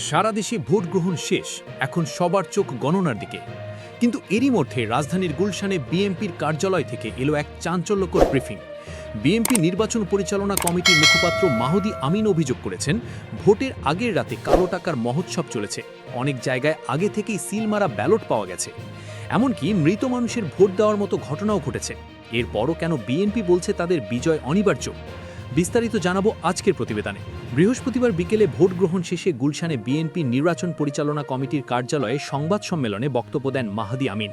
সারা দেশে ভোট গ্রহণ শেষ, এখন সবার চোখ গণনার দিকে। কিন্তু এরই মধ্যে রাজধানীর গুলশানে বিএনপির কার্যালয় থেকে এলো এক চাঞ্চল্যকর ব্রিফিং। বিএনপি নির্বাচন পরিচালনা কমিটির মুখপাত্র মাহদি আমিন অভিযোগ করেছেন, ভোটের আগের রাতে কালো টাকার মহোৎসব চলেছে। অনেক জায়গায় আগে থেকেই সিল মারা ব্যালট পাওয়া গেছে। এমনকি মৃত মানুষের ভোট দেওয়ার মতো ঘটনাও ঘটেছে। এরপরও কেন বিএনপি বলছে তাদের বিজয় অনিবার্য? বিস্তারিত জানাবো আজকের প্রতিবেদনে। বৃহস্পতিবার বিকেলে ভোট গ্রহণ শেষে গুলশানে বিএনপি নির্বাচন পরিচালনা কমিটির কার্যালয়ে সংবাদ সম্মেলনে বক্তব্য দেন মাহদি আমিন।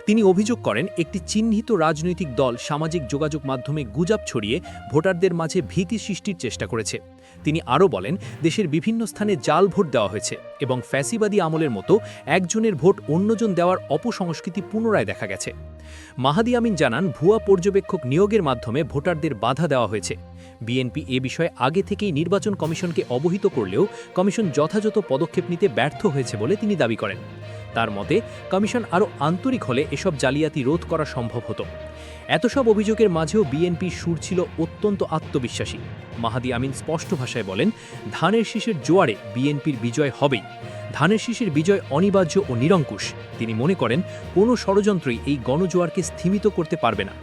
তিনি অভিযোগ করেন, একটি চিহ্নিত রাজনৈতিক দল সামাজিক যোগাযোগ মাধ্যমে গুজব ছড়িয়ে ভোটারদের মাঝে ভীতি সৃষ্টির চেষ্টা করেছে। তিনি আরও বলেন, দেশের বিভিন্ন স্থানে জাল ভোট দেওয়া হয়েছে এবং ফ্যাসিবাদী আমলের মতো একজনের ভোট অন্যজন দেওয়ার অপসংস্কৃতি পুনরায় দেখা গেছে। মাহদি আমিন জানান, ভুয়া পর্যবেক্ষক নিয়োগের মাধ্যমে ভোটারদের বাধা দেওয়া হয়েছে। বিএনপি এ বিষয়ে আগে থেকেই নির্বাচন কমিশনকে অবহিত করলেও কমিশন যথাযথ পদক্ষেপ নিতে ব্যর্থ হয়েছে বলে তিনি দাবি করেন। তার মতে, কমিশন আরও আন্তরিক হলে এসব জালিয়াতি রোধ করা সম্ভব হতো। এত সব অভিযোগের মাঝেও বিএনপির সুর ছিল অত্যন্ত আত্মবিশ্বাসী। মাহদি আমিন স্পষ্ট ভাষায় বলেন, ধানের শীষের জোয়ারে বিএনপির বিজয় হবেই। ধানের শীষের বিজয় অনিবার্য ও নিরঙ্কুশ। তিনি মনে করেন, কোনো ষড়যন্ত্রই এই গণজোয়ারকে স্থিমিত করতে পারবে না।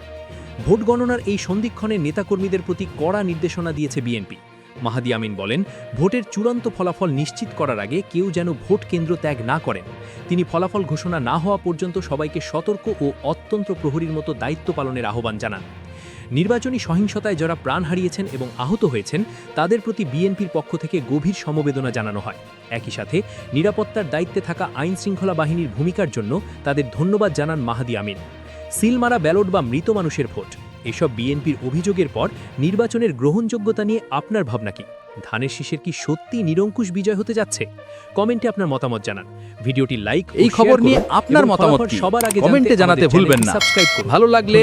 ভোট গণনার এই সন্ধিক্ষণে নেতাকর্মীদের প্রতি কড়া নির্দেশনা দিয়েছে বিএনপি। মাহদি আমিন বলেন, ভোটের চূড়ান্ত ফলাফল নিশ্চিত করার আগে কেউ যেন ভোট কেন্দ্র ত্যাগ না করেন। তিনি ফলাফল ঘোষণা না হওয়া পর্যন্ত সবাইকে সতর্ক ও অত্যন্ত্র প্রহরীর মতো দায়িত্ব পালনের আহ্বান জানান। নির্বাচনী সহিংসতায় যারা প্রাণ হারিয়েছেন এবং আহত হয়েছেন তাদের প্রতি বিএনপির পক্ষ থেকে গভীর সমবেদনা জানানো হয়। একই সাথে নিরাপত্তার দায়িত্বে থাকা আইনশৃঙ্খলা বাহিনীর ভূমিকার জন্য তাদের ধন্যবাদ জানান মাহদি আমিন। সিলমারা ব্যালট বা মৃত মানুষের ভোট, এসব বিএনপির অভিযোগের পর নির্বাচনের গ্রহণযোগ্যতা নিয়ে আপনার ভাবনা কি? ধানের শীষের কি সত্যি নিরঙ্কুশ বিজয় হতে যাচ্ছে? কমেন্টে আপনার মতামত জানান। ভিডিওটি লাইক, এই খবর নিয়ে আপনার মতামত কি? সবার আগে কমেন্টে জানাতে ভুলবেন না। সাবস্ক্রাইব করুন। ভালো লাগলে